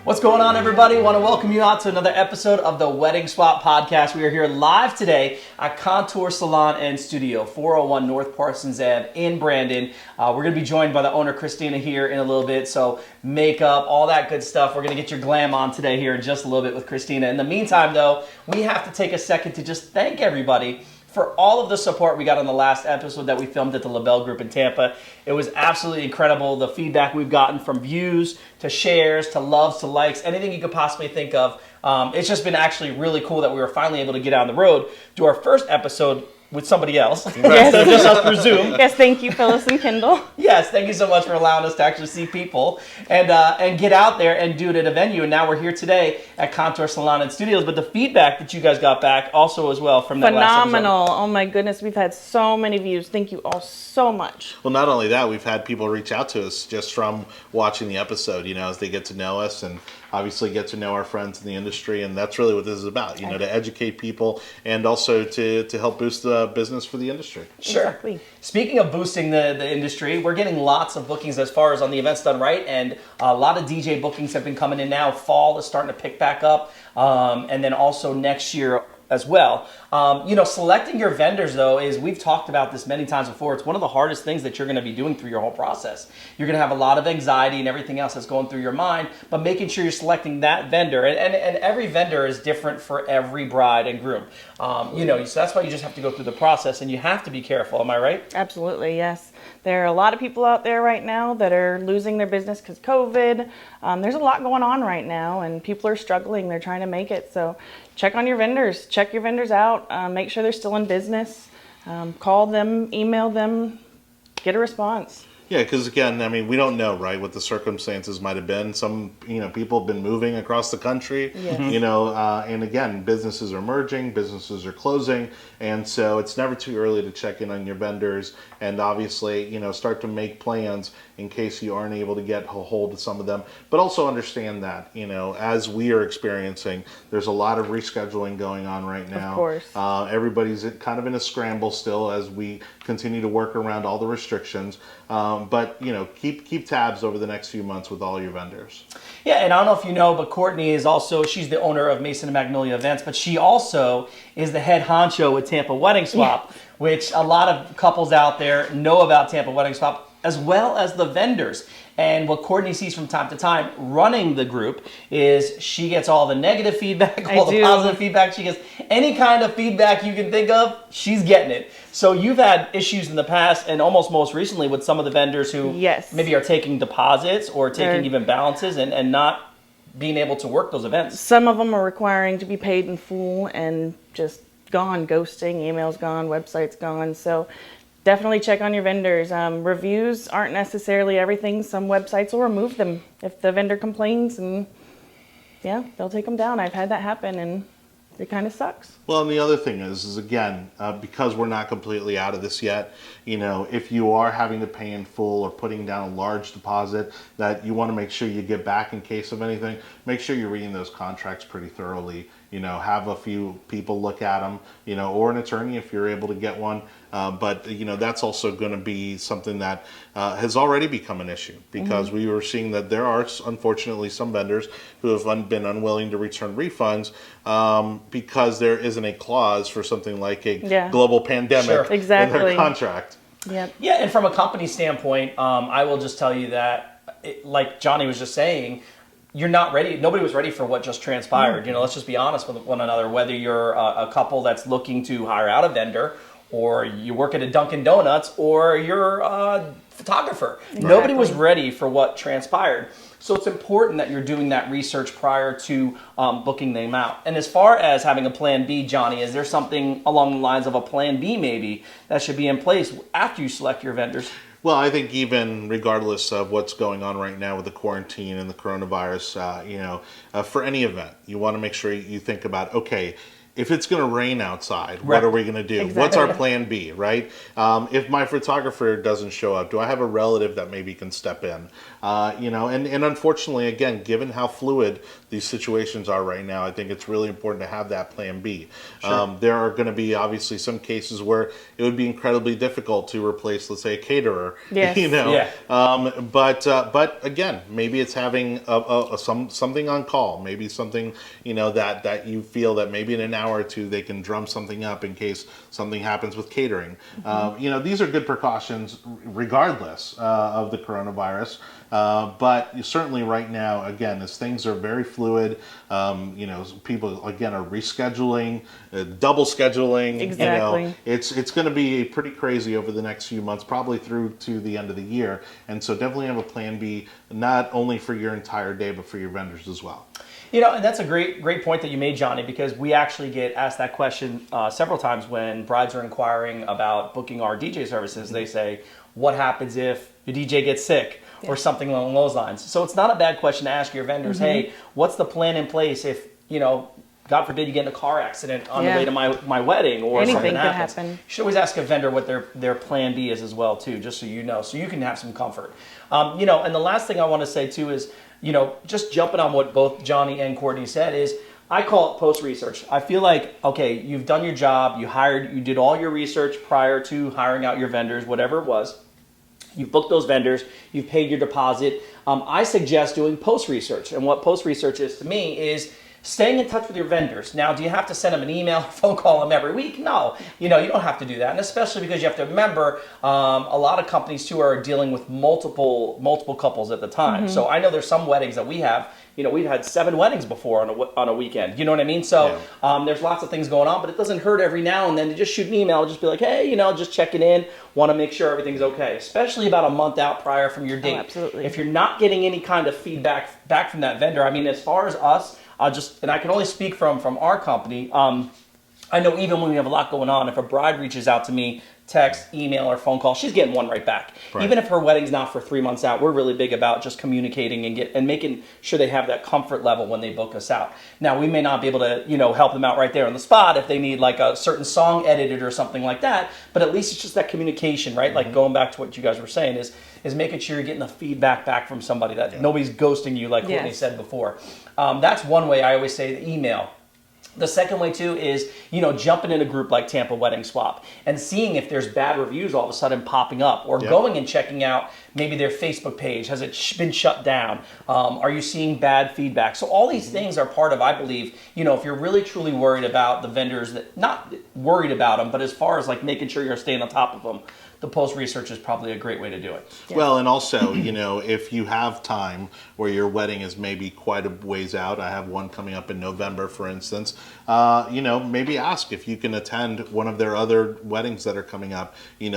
What's going on, everybody? I want to welcome you out to another episode of the Wedding Swap Podcast. We are here live today at Contour Salon and Studio, 401 North Parsons Ave in Brandon. We're going to be joined by the owner, Christina, here in a little bit. So makeup, all that good stuff. We're going to get your glam on today here in just a little bit with Christina. In the meantime, though, we have to take a second to just thank everybody for all of the support we got on the last episode that we filmed at the LaBelle Group in Tampa. It was absolutely incredible. The feedback we've gotten from views to shares to loves to likes, anything you could possibly think of. It's just been actually really cool that we were finally able to get on the road, do our first episode with somebody else. Yes. So just us through Zoom. Yes, thank you, Phyllis and Kendall. Yes, thank you so much for allowing us to actually see people and get out there and do it at a venue. And now we're here today at Contour Salon and Studios. But the feedback that you guys got back also as well from that last episode. Phenomenal. Oh my goodness, we've had so many views. Thank you all so much. Well, not only that, we've had people reach out to us just from watching the episode, as they get to know us and obviously get to know our friends in the industry. And that's really what this is about, to educate people and also to help boost the business for the industry. Sure. Exactly. Speaking of boosting the industry, we're getting lots of bookings as far as on the Events Done Right, and a lot of DJ bookings have been coming in now. Fall is starting to pick back up, and then also next year as well. Selecting your vendors, though, we've talked about this many times before. It's one of the hardest things that you're going to be doing through your whole process. You're going to have a lot of anxiety and everything else that's going through your mind, but making sure you're selecting that vendor. And every vendor is different for every bride and groom. So that's why you just have to go through the process, and you have to be careful. Am I right? Absolutely, yes. There are a lot of people out there right now that are losing their business because COVID. There's a lot going on right now, and people are struggling. They're trying to make it. So check on your vendors. Check your vendors out. Make sure they're still in business. Call them, email them, get a response. Yeah, because again, we don't know, right, what the circumstances might have been. Some, people have been moving across the country, Yes. And again, businesses are merging, businesses are closing, and so it's never too early to check in on your vendors and obviously, start to make plans in case you aren't able to get a hold of some of them. But also understand that, as we are experiencing, there's a lot of rescheduling going on right now. Of course. Everybody's kind of in a scramble still as we continue to work around all the restrictions. But keep tabs over the next few months with all your vendors. Yeah, and I don't know if you know, but Courtney she's the owner of Mason and Magnolia Events, but she also is the head honcho with Tampa Wedding Swap, which a lot of couples out there know about Tampa Wedding Swap, as well as the vendors. And what Courtney sees from time to time running the group is she gets all the negative feedback, all the positive feedback. She gets any kind of feedback you can think of, she's getting it. So you've had issues in the past and almost most recently with some of the vendors who maybe are taking deposits or taking even balances and not being able to work those events. Some of them are requiring to be paid in full and just gone, ghosting, emails gone, websites gone. So definitely check on your vendors. Reviews aren't necessarily everything. Some websites will remove them if the vendor complains, and they'll take them down. I've had that happen, and it kind of sucks. Well, and the other thing is again, because we're not completely out of this yet, if you are having to pay in full or putting down a large deposit that you want to make sure you get back in case of anything, make sure you're reading those contracts pretty thoroughly. Have a few people look at them, or an attorney if you're able to get one. But that's also going to be something that has already become an issue because we were seeing that there are, unfortunately, some vendors who have been unwilling to return refunds because there isn't a clause for something like a global pandemic in their contract. Yep. Yeah, and from a company standpoint, I will just tell you that, like Johnny was just saying, you're not ready. Nobody was ready for what just transpired. Let's just be honest with one another. Whether you're a couple that's looking to hire out a vendor, or you work at a Dunkin' Donuts, or you're a photographer. Exactly. Nobody was ready for what transpired. So it's important that you're doing that research prior to booking them out. And as far as having a plan B, Johnny, is there something along the lines of a plan B maybe that should be in place after you select your vendors? Well, I think even regardless of what's going on right now with the quarantine and the coronavirus, for any event, you want to make sure you think about, okay, if it's going to rain outside, Right. what are we going to do? Exactly. What's our plan B, right? If my photographer doesn't show up, do I have a relative that maybe can step in? And unfortunately, again, given how fluid these situations are right now, I think it's really important to have that plan B. There are going to be obviously some cases where it would be incredibly difficult to replace, let's say, a caterer. Yes. Yeah. But again, maybe it's having something on call, maybe something that you feel that maybe in an hour or two they can drum something up in case something happens with catering. These are good precautions regardless of the coronavirus. But certainly right now, again, as things are very fluid, people again are rescheduling, double scheduling. Exactly. It's going to be pretty crazy over the next few months, probably through to the end of the year. And so definitely have a plan B, not only for your entire day, but for your vendors as well. And that's a great point that you made, Johnny, because we actually get asked that question several times when brides are inquiring about booking our DJ services. They say, what happens if your DJ gets sick or something along those lines? So it's not a bad question to ask your vendors, hey, what's the plan in place if, God forbid you get in a car accident on the way to my wedding or Anything something could happens. happen. You should always ask a vendor what their plan B is as well, too, just so you know, so you can have some comfort. And the last thing I want to say, too, is, just jumping on what both Johnny and Courtney said is, I call it post-research. I feel like, okay, you've done your job, you did all your research prior to hiring out your vendors, whatever it was. You've booked those vendors, you've paid your deposit. I suggest doing post-research. And what post-research is to me is staying in touch with your vendors. Now, do you have to send them an email, phone call them every week? No, you don't have to do that. And especially because you have to remember, a lot of companies too are dealing with multiple couples at the time. So I know there's some weddings that we have, we've had 7 weddings before on a weekend. You know what I mean? So there's lots of things going on, but it doesn't hurt every now and then to just shoot an email, just be like, hey, just checking in, want to make sure everything's okay, especially about a month out prior from your date. Oh, absolutely. If you're not getting any kind of feedback back from that vendor, I mean, as far as us, and I can only speak from our company. I know even when we have a lot going on, if a bride reaches out to me, text, email, or phone call, she's getting one right back. Right. Even if her wedding's not for 3 months out, we're really big about just communicating and making sure they have that comfort level when they book us out. Now, we may not be able to, help them out right there on the spot if they need like a certain song edited or something like that, but at least it's just that communication, right? Like going back to what you guys were saying is making sure you're getting the feedback back from somebody, that nobody's ghosting you like Courtney said before. That's one way I always say the email. The second way, too, is, jumping in a group like Tampa Wedding Swap and seeing if there's bad reviews all of a sudden popping up, or going and checking out maybe their Facebook page. Has it been shut down? Are you seeing bad feedback? So all these things are part of, I believe, if you're really truly worried about the vendors, not worried about them, but as far as like making sure you're staying on top of them, the post-research is probably a great way to do it. Yeah. Well, and also, if you have time where your wedding is maybe quite a ways out, I have one coming up in November, for instance, maybe ask if you can attend one of their other weddings that are coming up,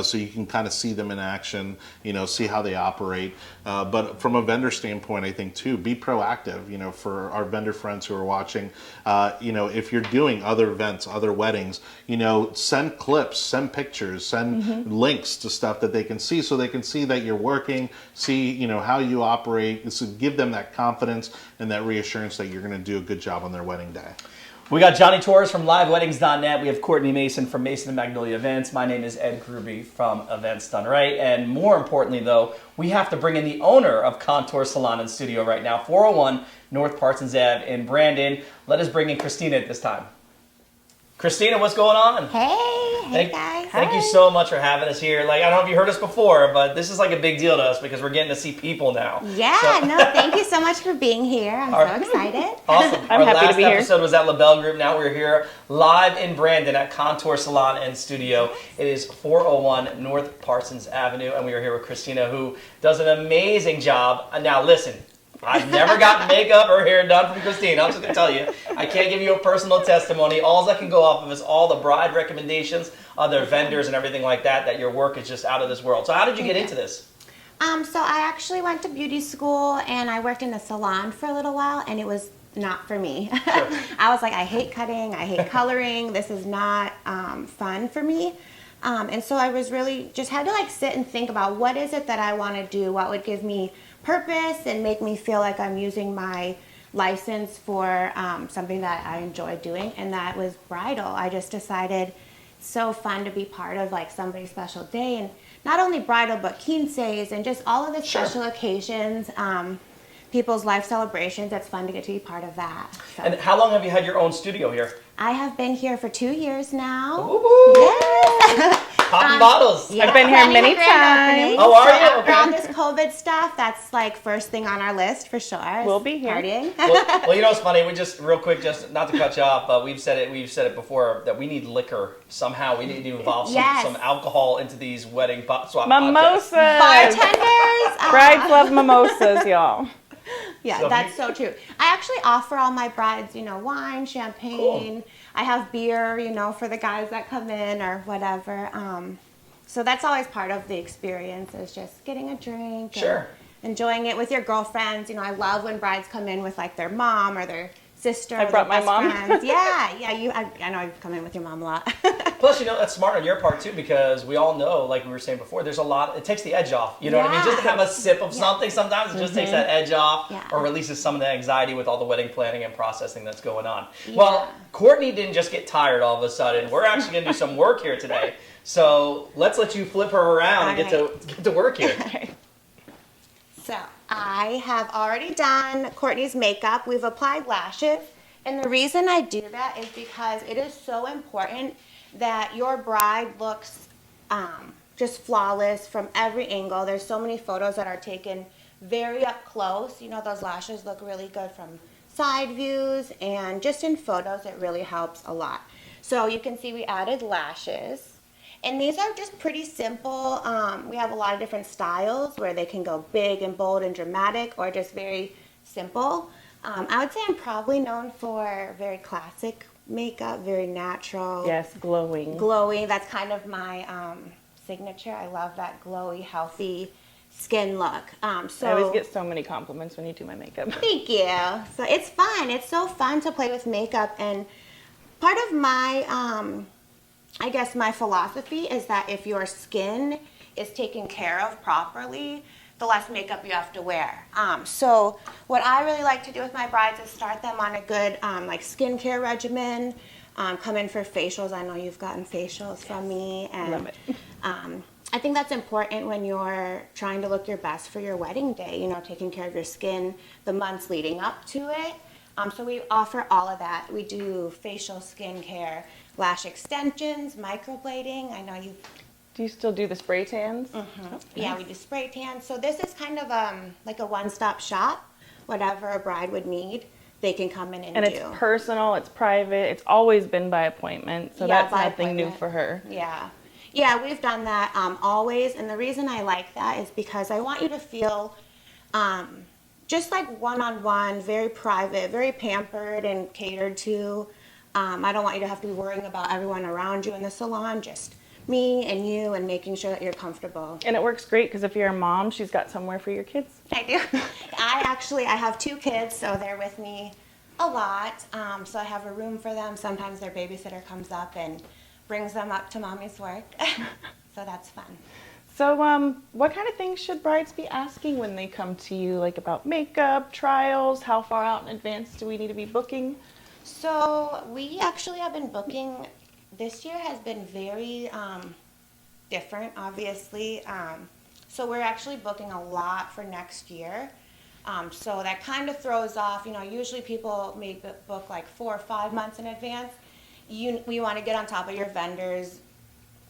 so you can kind of see them in action, see how they operate. But from a vendor standpoint, I think, too, be proactive, for our vendor friends who are watching, if you're doing other events, other weddings, send clips, send pictures, send links to stuff that they can see, so they can see that you're working, see how you operate, so give them that confidence and that reassurance that you're going to do a good job on their wedding day. We got Johnny Torres from liveweddings.net. We have Courtney Mason from Mason and Magnolia Events. My name is Ed Gruby from Events Done Right. And more importantly, though, we have to bring in the owner of Contour Salon and Studio right now, 401 North Parsons Ave in Brandon. Let us bring in Christina at this time. Christina, what's going on? Hey guys. Thank you so much for having us here. Like, I don't know if you heard us before, but this is like a big deal to us because we're getting to see people now. Yeah, no, thank you so much for being here. I'm so excited. Awesome. I'm happy to be here. Our last episode was at LaBelle Group. Now we're here live in Brandon at Contour Salon and Studio. It is 401 North Parsons Avenue, and we are here with Christina, who does an amazing job. Now, listen. I've never gotten makeup or hair done from Christine. I'm just going to tell you. I can't give you a personal testimony. All I can go off of is all the bride recommendations, other vendors and everything like that, that your work is just out of this world. So how did you get into this? So I actually went to beauty school and I worked in a salon for a little while, and it was not for me. Sure. I was like, I hate cutting, I hate coloring. This is not fun for me. And so I was really just had to like sit and think about what is it that I want to do, what would give me purpose and make me feel like I'm using my license for something that I enjoy doing, and that was bridal. I just decided it's so fun to be part of like somebody's special day, and not only bridal but quinceañeras and just all of the special occasions, people's life celebrations. It's fun to get to be part of that. So. And how long have you had your own studio here? I have been here for 2 years now. Ooh. Yes. Popping bottles. I've been here many times. Oh, are you? After all Okay. this COVID stuff, that's like first thing on our list for sure. We'll be here. Partying. Well, you know what's funny? We just real quick, just not to cut you off, but we've said it before that we need liquor somehow. We need to involve some alcohol into these wedding swap Mimosas. podcasts. Bartenders. Brides love mimosas, y'all. Yeah, So that's so true. I actually offer all my brides, wine, champagne. Cool. I have beer, for the guys that come in or whatever. So that's always part of the experience, is just getting a drink. Sure. And enjoying it with your girlfriends. I love when brides come in with like their mom or their sister. I or brought their my best mom. friends. Yeah. I know you've come in with your mom a lot. Plus, that's smart on your part too, because we all know, like we were saying before, there's a lot. It takes the edge off. You know what I mean? Just to have a sip of something, sometimes it just takes that edge off, or releases some of the anxiety with all the wedding planning and processing that's going on. Yeah. Well, Courtney didn't just get tired all of a sudden. We're actually going to do some work here today. So let's let you flip her around and get to work here. So I have already done Courtney's makeup. We've applied lashes. And the reason I do that is because it is so important that your bride looks just flawless from every angle. There's so many photos that are taken very up close. Those lashes look really good from side views, and just in photos it really helps a lot. So you can see we added lashes. And these are just pretty simple. We have a lot of different styles where they can go big and bold and dramatic, or just very simple. I would say I'm probably known for very classic makeup, very natural. Yes, glowing. Glowy. That's kind of my signature. I love that glowy, healthy skin look. So I always get so many compliments when you do my makeup. Thank you. So it's fun. It's so fun to play with makeup. And part of my, I guess my philosophy is that if your skin is taken care of properly, the less makeup you have to wear. So what I really like to do with my brides is start them on a good like skincare regimen, come in for facials. I know you've gotten facials from me. And, Love it. I think that's important when you're trying to look your best for your wedding day, taking care of your skin the months leading up to it. So we offer all of that. We do facial skincare, lash extensions, microblading. I know you've... Do you still do the spray tans? Mm-hmm. Yeah, we do spray tan. So this is kind of like a one-stop shop. Whatever a bride would need, they can come in and do. And it's personal, it's private, it's always been by appointment, so that's by nothing new appointment. for her. Yeah. Yeah, we've done that always. And the reason I like that is because I want you to feel just like one-on-one, very private, very pampered and catered to. I don't want you to have to be worrying about everyone around you in the salon, just me and you, and making sure that you're comfortable. And it works great because if you're a mom, she's got somewhere for your kids. I do. I have 2 kids, so they're with me a lot. So I have a room for them. Sometimes their babysitter comes up and brings them up to mommy's work. So that's fun. So what kind of things should brides be asking when they come to you, like about makeup, trials? How far out in advance do we need to be booking? So we actually have been booking. This year has been very different, obviously. So we're actually booking a lot for next year. So that kind of throws off, usually people may book like 4 or 5 months in advance. We want to get on top of your vendors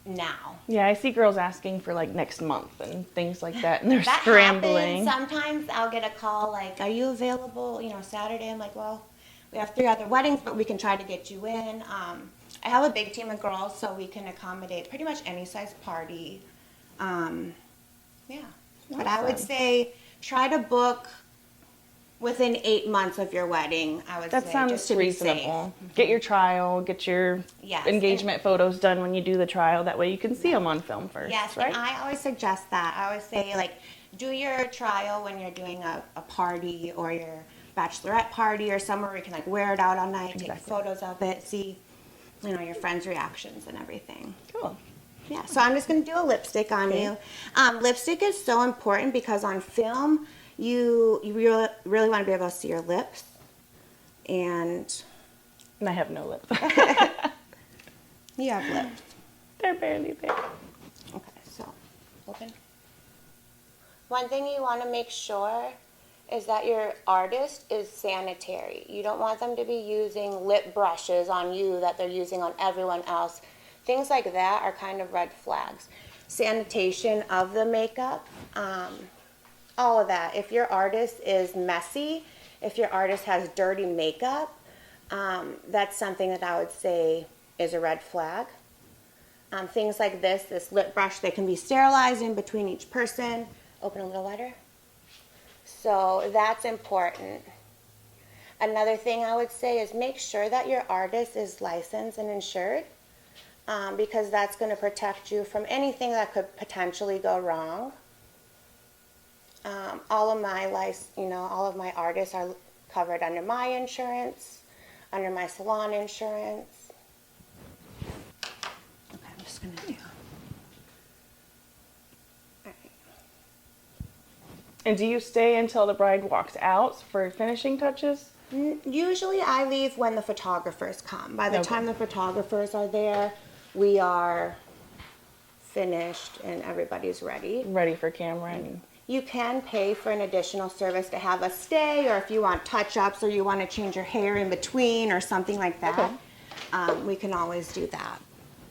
now. Yeah, I see girls asking for like next month and things like that, and they're That scrambling. happens. Sometimes I'll get a call like, are you available, Saturday? I'm like, well, we have 3 other weddings, but we can try to get you in. I have a big team of girls, so we can accommodate pretty much any size party. Yeah. But I would say try to book within 8 months of your wedding, I would say. That sounds just to be safe. reasonable. Get your trial, get your Yes. engagement photos done when you do the trial. That way you can see them on film first, Yes, right? and I always suggest that. I always say, do your trial when you're doing a party or your bachelorette party or somewhere where you can, wear it out all night, take photos of it, see, your friends' reactions and everything. Cool. Yeah, so I'm just going to do a lipstick on you. Lipstick is so important because on film, you really want to be able to see your lips And And I have no lips. you have lips. They're barely there. Okay, so open. One thing you want to make sure is that your artist is sanitary. You don't want them to be using lip brushes on you that they're using on everyone else. Things like that are kind of red flags. Sanitation of the makeup, all of that. If your artist is messy, if your artist has dirty makeup, that's something that I would say is a red flag. Things like this lip brush, they can be sterilized in between each person. Open a little wider. So that's important. Another thing I would say is make sure that your artist is licensed and insured, because that's going to protect you from anything that could potentially go wrong. All of my artists are covered under my insurance, under my salon insurance. Okay, I'm just going to do. And do you stay until the bride walks out for finishing touches? Usually I leave when the photographers come. By the time the photographers are there, we are finished and everybody's ready. Ready for camera. And You can pay for an additional service to have us stay, or if you want touch-ups or you want to change your hair in between or something like that, we can always do that.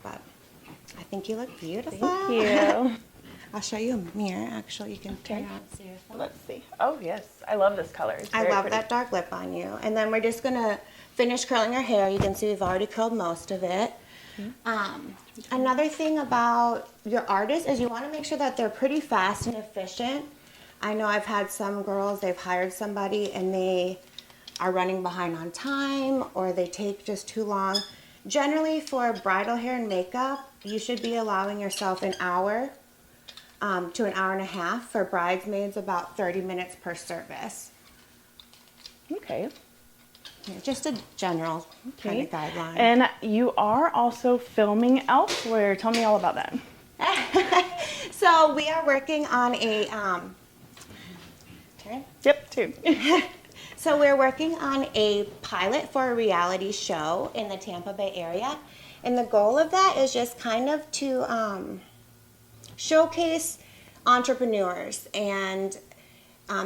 But I think you look beautiful. thank you. I'll show you a mirror, actually. You can turn around and see yourself. Let's see. Oh, yes. I love this color. It's I very love pretty. that dark lip on you. And then we're just going to finish curling our hair. You can see we've already curled most of it. Another thing about your artist is you want to make sure that they're pretty fast and efficient. I know I've had some girls, they've hired somebody and they are running behind on time, or they take just too long. Generally, for bridal hair and makeup, you should be allowing yourself an hour to an hour and a half. For bridesmaids, about 30 minutes per service. Okay. Yeah, just a general kind of guideline. And you are also filming elsewhere. Tell me all about that. So we are working on a Yep, two. So we're working on a pilot for a reality show in the Tampa Bay area. And the goal of that is just kind of to showcase entrepreneurs. And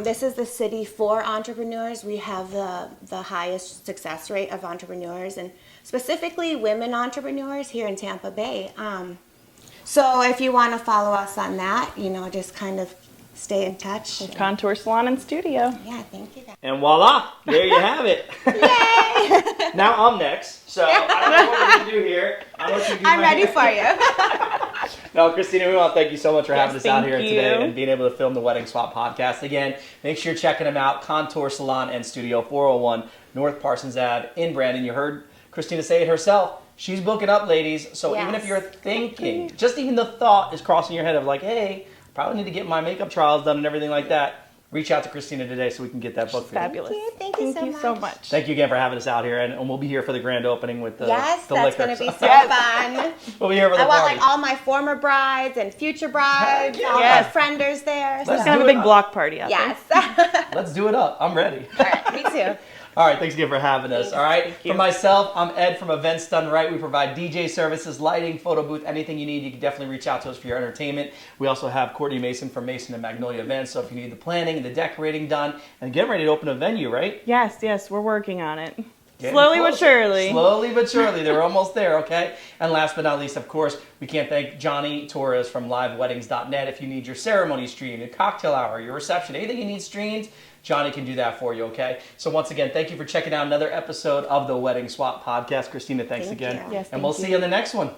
this is the city for entrepreneurs. We have the highest success rate of entrepreneurs, and specifically women entrepreneurs here in Tampa Bay. So if you want to follow us on that, just kind of stay in touch. Contour Salon and Studio. Yeah, thank you guys. And voila, there you have it. Yay! Now I'm next, so I don't know what we're going to do here. I'm ready for you. No, Christina, we want to thank you so much for having us out thank here you. today and being able to film the Wedding Swap podcast. Again, make sure you're checking them out. Contour Salon and Studio, 401 North Parsons Ave in Brandon. You heard Christina say it herself. She's booking up, ladies. So even if you're thinking, just even the thought is crossing your head of like, hey, probably need to get my makeup trials done and everything like that, reach out to Christina today so we can get that book for you. Fabulous. Thank you so much. much. Thank you again for having us out here, and we'll be here for the grand opening with the Yes, the that's liquor. going to be so fun. We'll be here for the I want party. like all my former brides and future brides, Heck yeah. all Yes. my frienders there. Let's So. It's kind of a do it big up. block party out Yes. there. Let's do it up. I'm ready. All right, me too. All right, thanks again for having us. All right, you. for myself, I'm Ed from Events Done Right. We provide DJ services, lighting, photo booth, anything you need. You can definitely reach out to us for your entertainment. We also have Courtney Mason from Mason and Magnolia Events. So if you need the planning and the decorating done, and getting ready to open a venue, right? Yes, we're working on it. Getting Slowly but closer. surely. Slowly but surely. They're almost there, okay? And last but not least, of course, we can't thank Johnny Torres from liveweddings.net. If you need your ceremony streamed, your cocktail hour, your reception, anything you need streamed, Johnny can do that for you, okay? So once again, thank you for checking out another episode of the Wedding Swap podcast. Christina, thanks Thank again. you. Yes, And we'll thank see you in the next one.